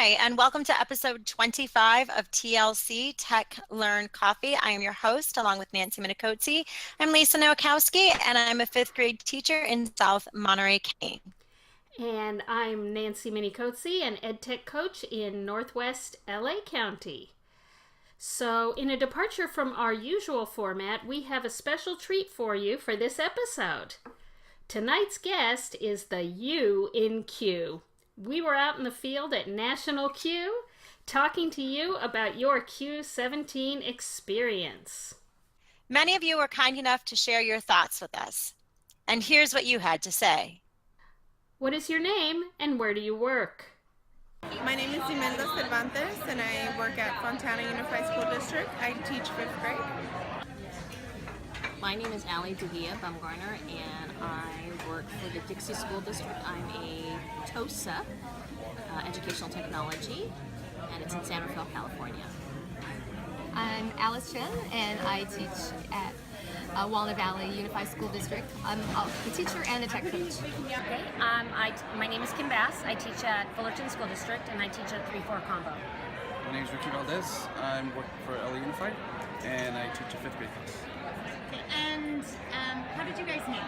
Hi, and welcome to episode 25 of TLC Tech Learn Coffee. I am your host, along with Nancy Minikotzi. I'm Lisa Nowakowski, and I'm a fifth grade teacher in South Monterey County. And I'm Nancy Minikotzi, an EdTech coach in Northwest LA County. So, in a departure from our usual format, we have a special treat for you for this episode. Tonight's guest is the U in Q. We were out in the field at National Q talking to you about your Q17 experience. Many of you were kind enough to share your thoughts with us. And here's what you had to say. What is your name and where do you work? My name is Imelda Cervantes and I work at Fontana Unified School District. I teach 5th grade. My name is Allie Devia Bumgarner and I work for the Dixie School District. I'm a TOSA, Educational Technology, and it's in San Rafael, California. I'm Alice Chen and I teach at Walnut Valley Unified School District. I'm a teacher and a tech coach. Okay, my name is Kim Bass. I teach at Fullerton School District and I teach at 3-4 combo. My name is Ricky Valdez. I'm working for LA Unified and I teach a 5th grade class. And how did you guys meet?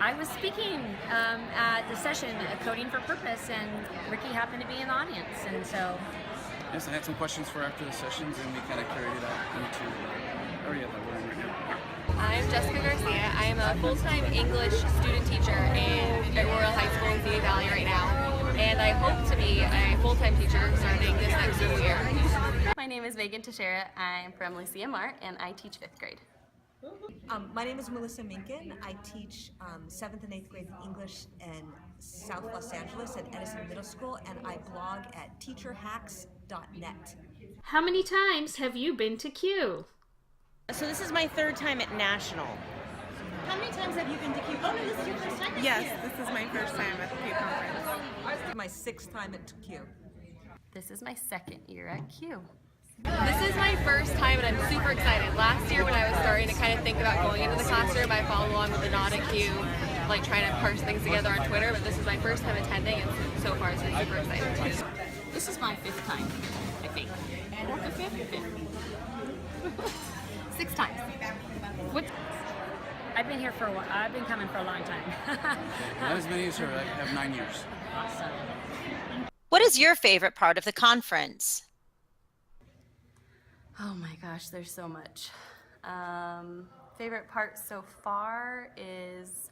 I was speaking at the session, Coding for Purpose, and Ricky happened to be in the audience, and so... Yes, I had some questions for after the sessions and we kind of carried it out into the area that we're in right now. I'm Jessica Garcia. I am a full-time English student teacher at Royal High School in Cedar Valley right now, and I hope to be a full-time teacher starting this next school year. My name is Megan Teixeira. I'm from Lucia Mart, and I teach 5th grade. My name is Melissa Minkin. I teach 7th and 8th grade English in South Los Angeles at Edison Middle School, and I blog at teacherhacks.net. How many times have you been to Q? So this is my 3rd time at National. How many times have you been to Q? Oh, no, this is your first time at Q. Yes, this is my first time at the Q conference. My 6th time at Q. This is my 2nd year at Q. This is my first time and I'm super excited. Last year when I was starting to kind of think about going into the classroom, I followed along with the Not at Q, like trying to parse things together on Twitter, but this is my first time attending and so far it's been super exciting. This is my 5th time, I think. Or the 5th? 6 times. What? I've been here for a while. I've been coming for a long time. Not as many as her. I have 9 years. Awesome. What is your favorite part of the conference? Oh my gosh, there's so much. Favorite part so far is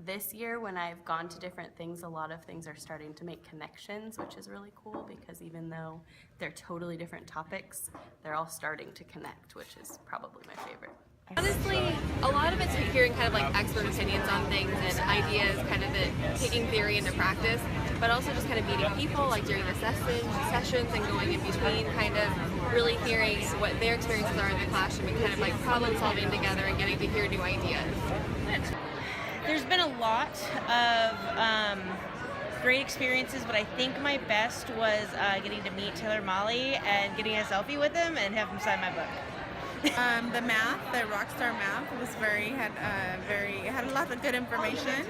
this year when I've gone to different things, a lot of things are starting to make connections, which is really cool because even though they're totally different topics, they're all starting to connect, which is probably my favorite. Honestly, a lot of it's hearing kind of like expert opinions on things and ideas, kind of taking theory into practice, but also just kind of meeting people like during the sessions and going in between, kind of really hearing what their experiences are in the classroom and kind of like problem solving together and getting to hear new ideas. There's been a lot of great experiences, but I think my best was getting to meet Taylor Molly and getting a selfie with him and have him sign my book. The math, the Rockstar Math, was had a lot of good information.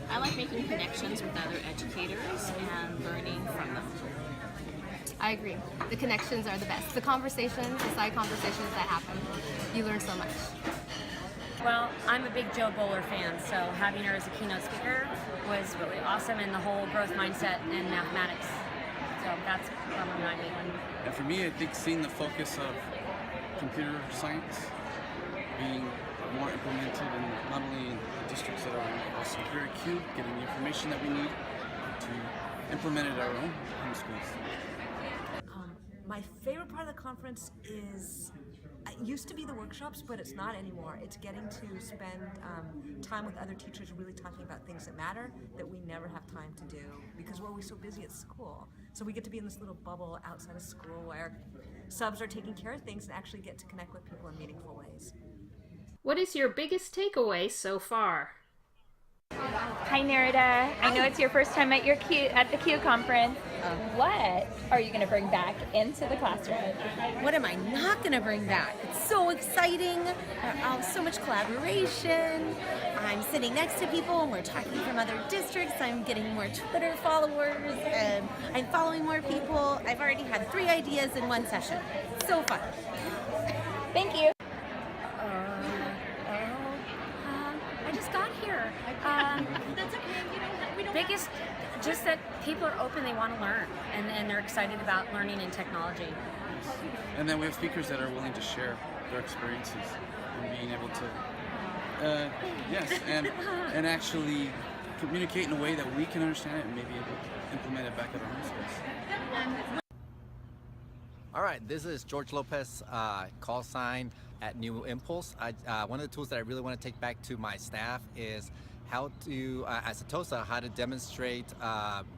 I like making connections with other educators and learning from them. I agree. The connections are the best. The conversations, the side conversations that happen, you learn so much. Well, I'm a big Joe Bowler fan, so having her as a keynote speaker was really awesome, and the whole growth mindset and mathematics. So that's probably my big one. And for me, I think seeing the focus of computer science being more implemented in not only in the districts that are also here at Q, getting the information that we need to implement it at our own home schools. My favorite part of the conference is, it used to be the workshops, but it's not anymore. It's getting to spend time with other teachers really talking about things that matter that we never have time to do because we're always so busy at school. So we get to be in this little bubble outside of school where subs are taking care of things and actually get to connect with people in meaningful ways. What is your biggest takeaway so far? Hi Nerida, I know it's your first time at the Q conference. What are you going to bring back into the classroom? What am I not going to bring back? It's so exciting. So much collaboration. I'm sitting next to people and we're talking from other districts. I'm getting more Twitter followers and I'm following more people. I've already had 3 ideas in one session. So fun. Thank you. I just got here. That's okay. We don't Biggest, just that people are open, they want to learn, and they're excited about learning and technology. And then we have speakers that are willing to share their experiences and being able to, and actually communicate in a way that we can understand it and maybe able to implement it back at our own schools. All right, this is George Lopez, call sign at New Impulse. One of the tools that I really want to take back to my staff is how to, as a TOSA, how to demonstrate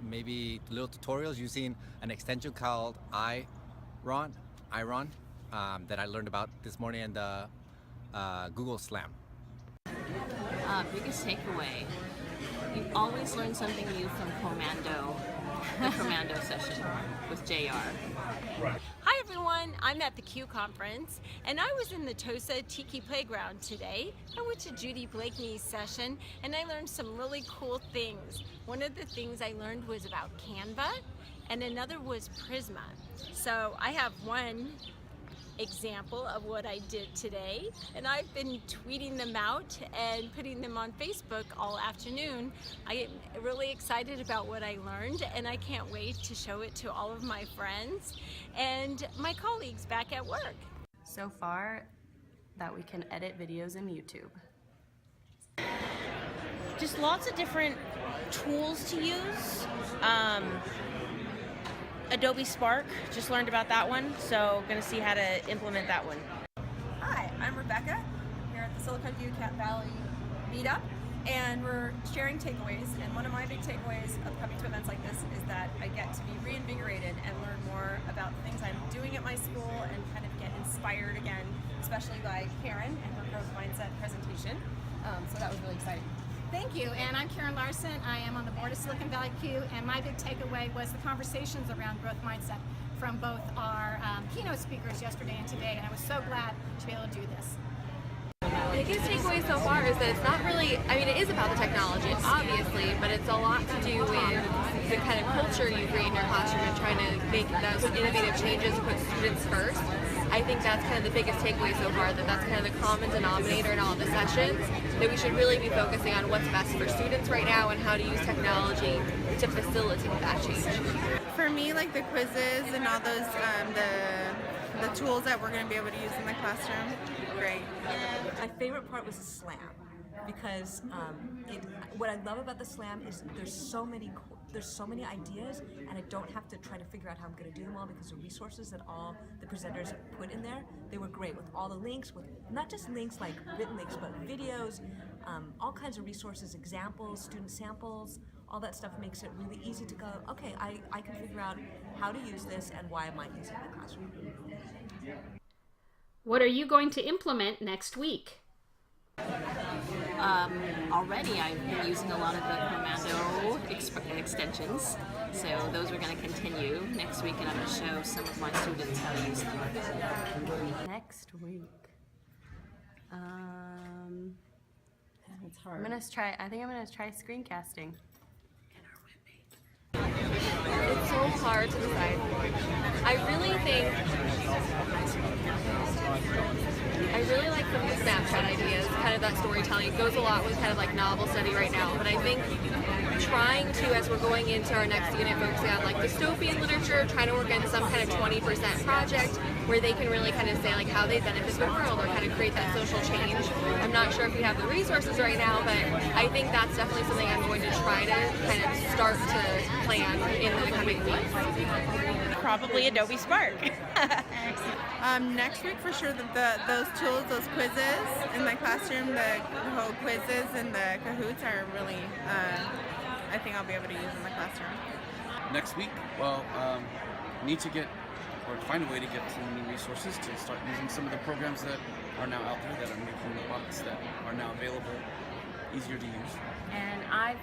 maybe little tutorials using an extension called iron that I learned about this morning in the Google Slam. Biggest takeaway, you always learn something new from the Commando session with JR. Hi everyone, I'm at the Q conference and I was in the TOSA Tiki Playground today. I went to Judy Blakeney's session and I learned some really cool things. One of the things I learned was about Canva and another was Prisma. So I have one example of what I did today and I've been tweeting them out and putting them on Facebook all afternoon. I am really excited about what I learned and I can't wait to show it to all of my friends and my colleagues back at work. So far, that we can edit videos in YouTube. Just lots of different tools to use. Adobe Spark, just learned about that one, so gonna see how to implement that one. Hi, I'm Rebecca, here at the Silicon Valley meetup, and we're sharing takeaways, and one of my big takeaways of coming to events like this is that I get to be reinvigorated and learn more about things I'm doing at my school and kind of get inspired again, especially by Karen and her growth mindset presentation, so that was really exciting. Thank you, and I'm Karen Larson. I am on the board of Silicon Valley Q, and my big takeaway was the conversations around growth mindset from both our keynote speakers yesterday and today, and I was so glad to be able to do this. The biggest takeaway so far is that it's not really, I mean, it is about the technology, obviously, but it's a lot to do with the kind of culture you create in your classroom and trying to make those innovative changes to put students first. I think that's kind of the biggest takeaway so far, that's kind of the common denominator in all of the sessions, that we should really be focusing on what's best for students right now and how to use technology to facilitate that change. For me, like the quizzes and all those, the tools that we're going to be able to use in the classroom, great. My favorite part was the slam, because what I love about the slam is there's so many ideas, and I don't have to try to figure out how I'm going to do them all, because the resources that all the presenters put in there, they were great with all the links, with not just links like written links, but videos, all kinds of resources, examples, student samples, all that stuff makes it really easy to go, okay, I can figure out how to use this and why I might use it in the classroom. What are you going to implement next week? Already I've been using a lot of the Commando extensions, so those are going to continue next week, and I'm going to show some of my students how to use them. Next week. It's hard. I think I'm gonna try screencasting. It's so hard to decide. I really like some of the Snapchat ideas, kind of that storytelling. It goes a lot with kind of like novel study right now, but I think trying to, as we're going into our next unit, focusing on like dystopian literature, trying to work in some kind of 20% project where they can really kind of say like how they benefit the world or kind of create that social change. I'm not sure if we have the resources right now, but I think that's definitely something I'm going to try to kind of start to plan in the coming weeks. Probably Adobe Spark. Next week for sure, those tools, those quizzes in my classroom, the whole quizzes and the Kahoots are really, I think I'll be able to use in the classroom. Next week, well, need to get or find a way to get some new resources to start using some of the programs that are now out there that are making the bots that are now available easier to use. And I've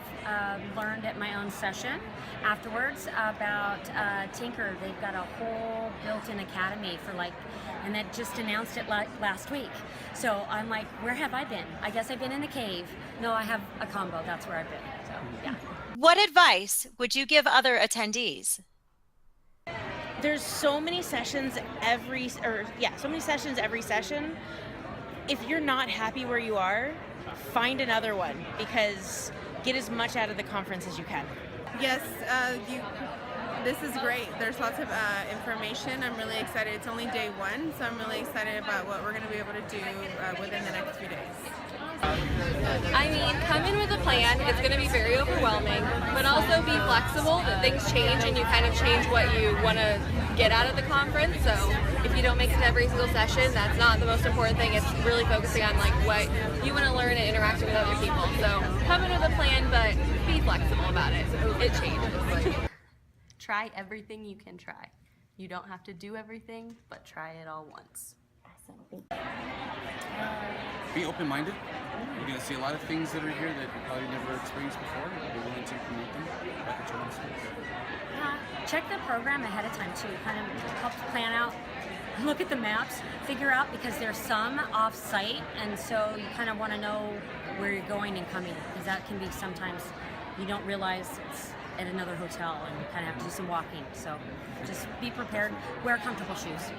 learned at my own session afterwards about Tinker. They've got a whole built-in academy for and that just announced it last week. So I'm like, where have I been? I guess I've been in a cave. No, I have a combo. That's where I've been. So yeah. What advice would you give other attendees? There's so many sessions every session. If you're not happy where you are, find another one, because get as much out of the conference as you can. Yes, this is great. There's lots of information. I'm really excited. It's only day one, so I'm really excited about what we're going to be able to do within the next few days. I mean, come in with a plan. It's going to be very overwhelming, but also be flexible that things change and you kind of change what you want to get out of the conference. So if you don't make it to every single session, that's not the most important thing. It's really focusing on what you want to learn and interacting with other people. So come in with a plan, but be flexible about it. It changes. Try everything you can try. You don't have to do everything, but try it all once. Be open-minded. You're going to see a lot of things that are here that you probably never experienced before. Be willing to implement them like at your own schools. Yeah, check the program ahead of time too. Kind of helps plan out, look at the maps, figure out, because there's some off-site, and so you kind of want to know where you're going and coming, because that can be sometimes you don't realize it's at another hotel and you kind of have to do some walking. So just be prepared, wear comfortable shoes.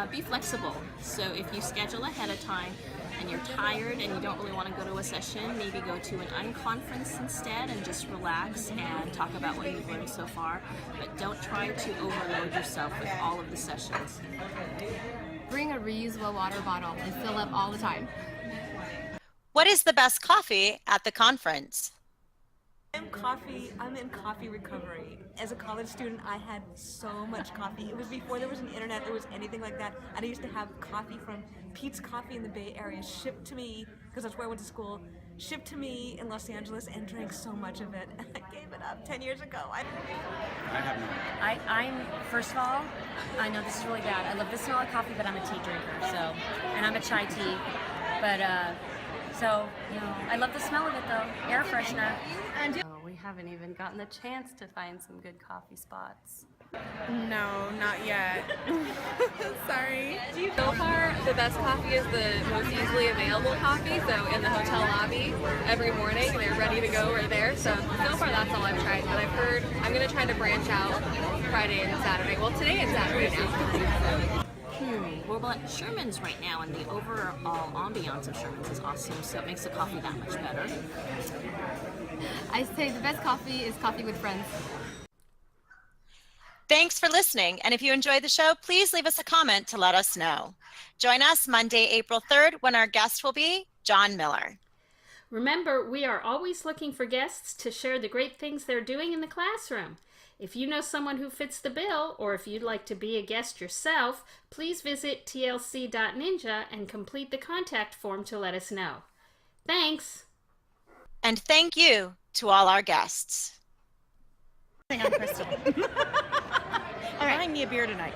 Be flexible. So if you schedule ahead of time and you're tired and you don't really want to go to a session, maybe go to an unconference instead and just relax and talk about what you've learned so far. But don't try to overload yourself with all of the sessions. Bring a reusable water bottle and fill up all the time. What is the best coffee at the conference? I'm in coffee recovery. As a college student, I had so much coffee. It was before there was an internet, there was anything like that. And I used to have coffee from Pete's Coffee in the Bay Area shipped to me, because that's where I went to school, shipped to me in Los Angeles, and drank so much of it. And I gave it up 10 years ago. I have none. I'm, first of all, I know this is really bad. I love the smell of coffee, but I'm a tea drinker, so, and I'm a chai tea. But, so, I love the smell of it though. Air freshener. We haven't even gotten the chance to find some good coffee spots. No, not yet. Sorry. So far, the best coffee is the most easily available coffee. So in the hotel lobby, every morning they're ready to go. We're there. So far that's all I've tried. But I've heard I'm going to try to branch out Friday and Saturday. Well, today and Saturday now. We're at Sherman's right now, and the overall ambiance of Sherman's is awesome, so it makes the coffee that much better. I say the best coffee is coffee with friends. Thanks for listening, and if you enjoyed the show, please leave us a comment to let us know. Join us Monday, April 3rd, when our guest will be John Miller. Remember, we are always looking for guests to share the great things they're doing in the classroom. If you know someone who fits the bill, or if you'd like to be a guest yourself, please visit tlc.ninja and complete the contact form to let us know. Thanks! And thank you to all our guests. I'm Crystal. All right. Buying me a beer tonight.